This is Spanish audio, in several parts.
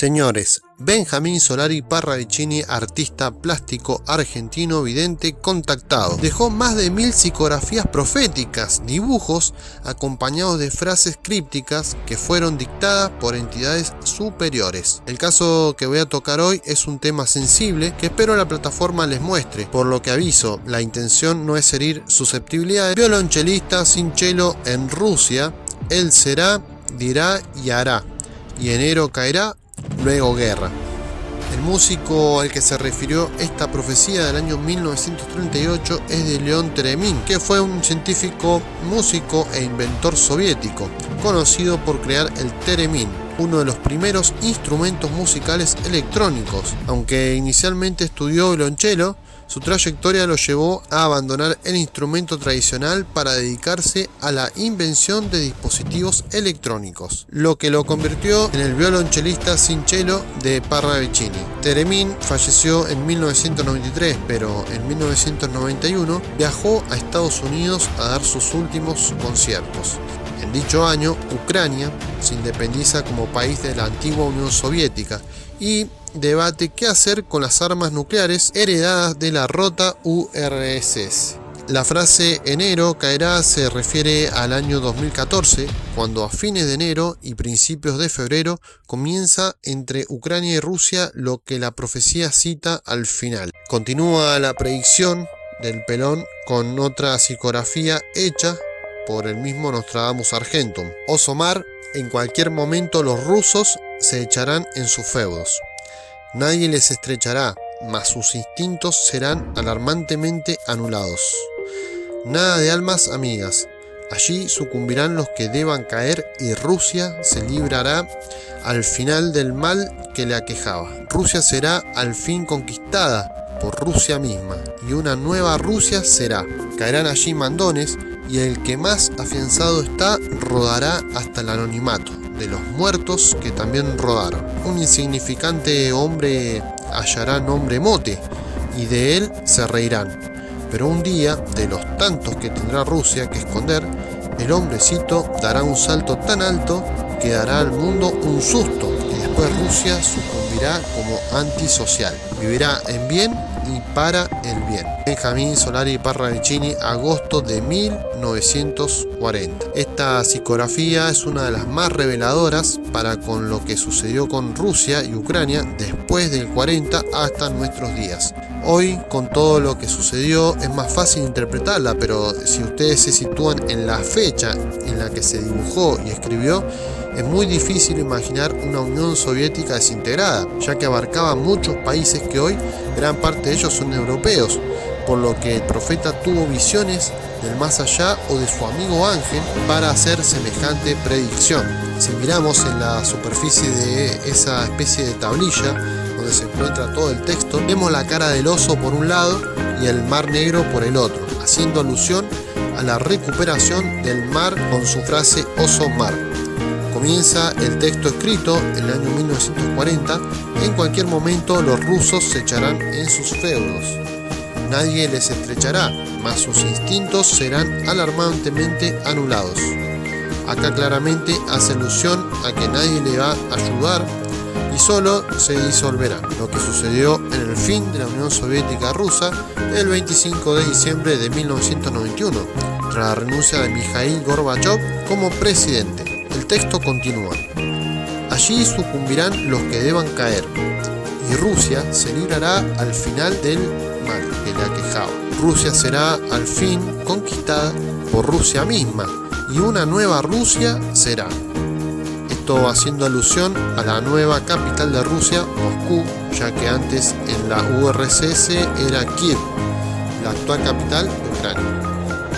Señores, Benjamín Solari Parravicini, artista plástico argentino vidente contactado, dejó más de 1000 psicografías proféticas, dibujos acompañados de frases crípticas que fueron dictadas por entidades superiores. El caso que voy a tocar hoy es un tema sensible que espero la plataforma les muestre, por lo que aviso, la intención no es herir susceptibilidades. Violonchelista sin chelo en Rusia, él será, dirá y hará, y enero caerá, luego guerra. El músico al que se refirió esta profecía del año 1938 es de León Teremin, que fue un científico, músico e inventor soviético, conocido por crear el Teremin, uno de los primeros instrumentos musicales electrónicos. Aunque inicialmente estudió violonchelo, su trayectoria lo llevó a abandonar el instrumento tradicional para dedicarse a la invención de dispositivos electrónicos, lo que lo convirtió en el violonchelista sin chelo de Parravicini. Teremin falleció en 1993, pero en 1991 viajó a Estados Unidos a dar sus últimos conciertos. En dicho año, Ucrania se independiza como país de la antigua Unión Soviética y debate qué hacer con las armas nucleares heredadas de la rota URSS. La frase enero caerá se refiere al año 2014, cuando a fines de enero y principios de febrero comienza entre Ucrania y Rusia lo que la profecía cita al final. Continúa la predicción del pelón con otra psicografía hecha por el mismo Nostradamus Argentum. Oso Mar, en cualquier momento los rusos se echarán en sus feudos. Nadie les estrechará, mas sus instintos serán alarmantemente anulados. Nada de almas amigas. Allí sucumbirán los que deban caer y Rusia se librará al final del mal que le aquejaba. Rusia será al fin conquistada por Rusia misma y una nueva Rusia será. Caerán allí mandones y el que más afianzado está rodará hasta el anonimato de los muertos que también rodaron. Un insignificante hombre hallará nombre mote y de él se reirán. Pero un día, de los tantos que tendrá Rusia que esconder, el hombrecito dará un salto tan alto que dará al mundo un susto y después Rusia sucumbirá como antisocial. Vivirá en bien y para el bien. Benjamín Solari Parravicini, agosto de 1940. Esta psicografía es una de las más reveladoras para con lo que sucedió con Rusia y Ucrania después del 40 hasta nuestros días. Hoy, con todo lo que sucedió, es más fácil interpretarla, pero si ustedes se sitúan en la fecha en la que se dibujó y escribió, es muy difícil imaginar una Unión Soviética desintegrada, ya que abarcaba muchos países que hoy gran parte de ellos son europeos, por lo que el profeta tuvo visiones del más allá o de su amigo ángel para hacer semejante predicción. Si miramos en la superficie de esa especie de tablilla donde se encuentra todo el texto, vemos la cara del oso por un lado y el mar negro por el otro, haciendo alusión a la recuperación del mar con su frase oso mar. Comienza el texto escrito en el año 1940, en cualquier momento los rusos se echarán en sus feudos. Nadie les estrechará, mas sus instintos serán alarmantemente anulados. Acá claramente hace alusión a que nadie le va a ayudar y solo se disolverá, lo que sucedió en el fin de la Unión Soviética rusa el 25 de diciembre de 1991, tras la renuncia de Mikhail Gorbachev como presidente. El texto continúa. Allí sucumbirán los que deban caer, y Rusia se librará al final del mal que le aquejaba. Rusia será al fin conquistada por Rusia misma, y una nueva Rusia será. Esto haciendo alusión a la nueva capital de Rusia, Moscú, ya que antes en la URSS era Kiev, la actual capital de Ucrania.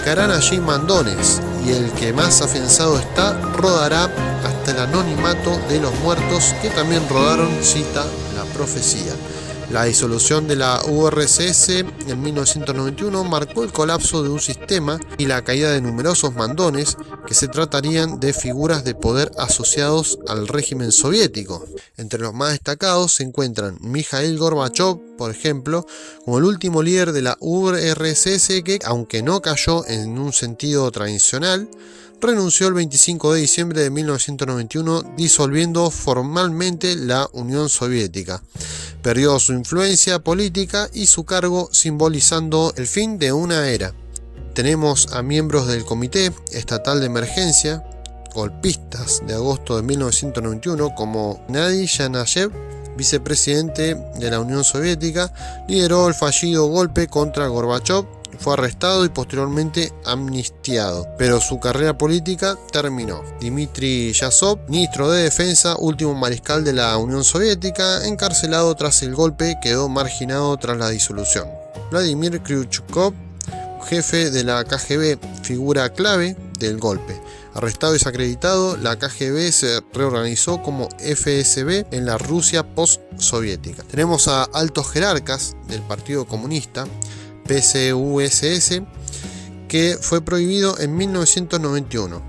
Caerán allí mandones, y el que más afianzado está rodará hasta el anonimato de los muertos que también rodaron, cita la profecía. La disolución de la URSS en 1991 marcó el colapso de un sistema y la caída de numerosos mandones que se tratarían de figuras de poder asociados al régimen soviético. Entre los más destacados se encuentran Mikhail Gorbachev, por ejemplo, como el último líder de la URSS que, aunque no cayó en un sentido tradicional, renunció el 25 de diciembre de 1991, disolviendo formalmente la Unión Soviética. Perdió su influencia política y su cargo, simbolizando el fin de una era. Tenemos a miembros del Comité Estatal de Emergencia, golpistas de agosto de 1991, como Gennady Yanayev, vicepresidente de la Unión Soviética, lideró el fallido golpe contra Gorbachov, fue arrestado y posteriormente amnistiado, pero su carrera política terminó. Dmitry Yasov, ministro de Defensa, último mariscal de la Unión Soviética, encarcelado tras el golpe, quedó marginado tras la disolución. Vladimir Kryuchkov, jefe de la KGB, figura clave del golpe. Arrestado y desacreditado, la KGB se reorganizó como FSB en la Rusia post-soviética. Tenemos a altos jerarcas del Partido Comunista, PCUSS, que fue prohibido en 1991,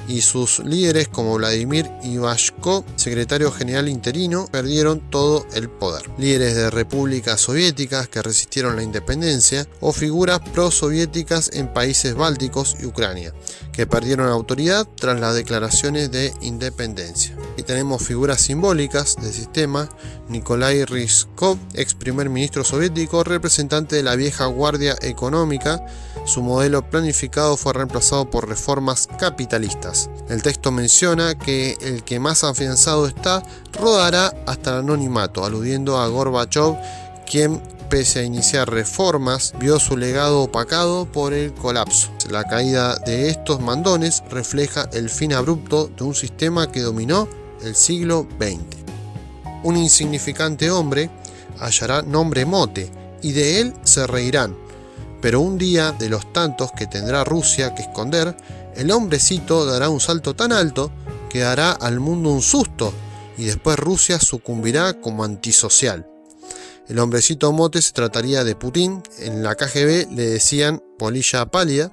y sus líderes como Vladimir Ivashko, secretario general interino, perdieron todo el poder. Líderes de repúblicas soviéticas que resistieron la independencia o figuras prosoviéticas en países bálticos y Ucrania, que perdieron autoridad tras las declaraciones de independencia. Y tenemos figuras simbólicas del sistema: Nikolai Ryzhkov, ex primer ministro soviético, representante de la vieja guardia económica. Su modelo planificado fue reemplazado por reformas capitalistas. El texto menciona que el que más afianzado está rodará hasta el anonimato, aludiendo a Gorbachov, quien, pese a iniciar reformas, vio su legado opacado por el colapso. La caída de estos mandones refleja el fin abrupto de un sistema que dominó el siglo XX. Un insignificante hombre hallará nombre mote, y de él se reirán. Pero un día, de los tantos que tendrá Rusia que esconder, el hombrecito dará un salto tan alto que dará al mundo un susto, y después Rusia sucumbirá como antisocial. El hombrecito mote se trataría de Putin. En la KGB le decían polilla pálida.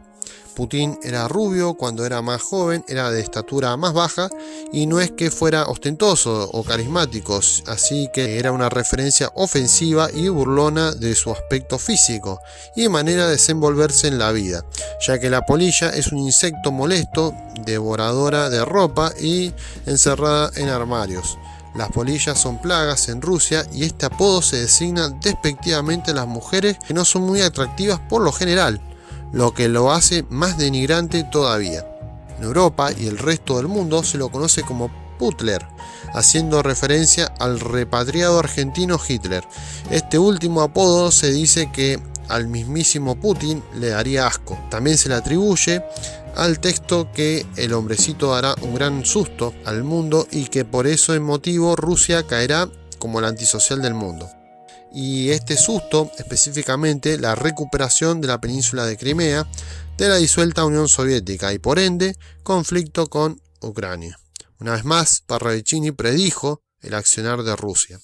Putin era rubio cuando era más joven, era de estatura más baja y no es que fuera ostentoso o carismático, así que era una referencia ofensiva y burlona de su aspecto físico y manera de desenvolverse en la vida, ya que la polilla es un insecto molesto, devoradora de ropa y encerrada en armarios. Las polillas son plagas en Rusia y este apodo se designa despectivamente a las mujeres que no son muy atractivas por lo general, lo que lo hace más denigrante todavía. En Europa y el resto del mundo se lo conoce como Putler, haciendo referencia al repatriado argentino Hitler. Este último apodo se dice que al mismísimo Putin le daría asco. También se le atribuye al texto que el hombrecito dará un gran susto al mundo y que por ese motivo Rusia caerá como la antisocial del mundo. Y este susto, específicamente la recuperación de la península de Crimea de la disuelta Unión Soviética y por ende conflicto con Ucrania. Una vez más, Parravicini predijo el accionar de Rusia.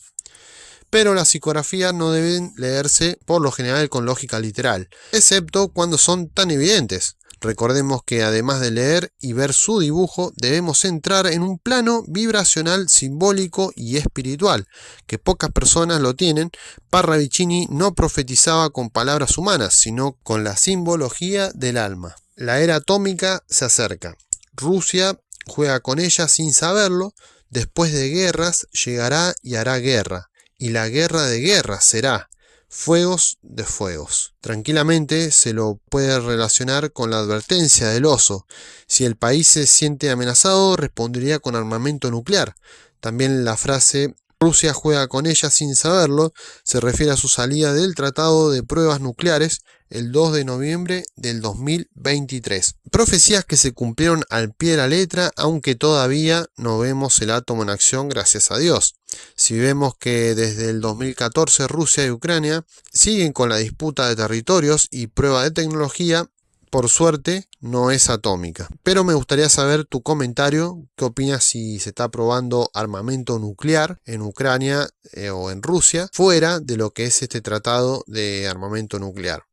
Pero las psicografías no deben leerse por lo general con lógica literal, excepto cuando son tan evidentes. Recordemos que además de leer y ver su dibujo, debemos entrar en un plano vibracional, simbólico y espiritual, que pocas personas lo tienen. Parravicini no profetizaba con palabras humanas, sino con la simbología del alma. La era atómica se acerca. Rusia juega con ella sin saberlo. Después de guerras llegará y hará guerra. Y la guerra de guerras será fuegos de fuegos. Tranquilamente se lo puede relacionar con la advertencia del oso. Si el país se siente amenazado, respondería con armamento nuclear. También la frase Rusia juega con ella sin saberlo se refiere a su salida del Tratado de Pruebas Nucleares el 2 de noviembre del 2023. Profecías que se cumplieron al pie de la letra, aunque todavía no vemos el átomo en acción, gracias a Dios. Si vemos que desde el 2014 Rusia y Ucrania siguen con la disputa de territorios y prueba de tecnología, por suerte no es atómica. Pero me gustaría saber tu comentario, qué opinas si se está probando armamento nuclear en Ucrania o en Rusia, fuera de lo que es este tratado de armamento nuclear.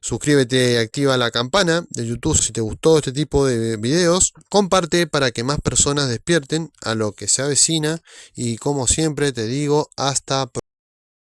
Suscríbete y activa la campana de YouTube si te gustó este tipo de videos. Comparte para que más personas despierten a lo que se avecina. Y como siempre te digo, hasta pronto.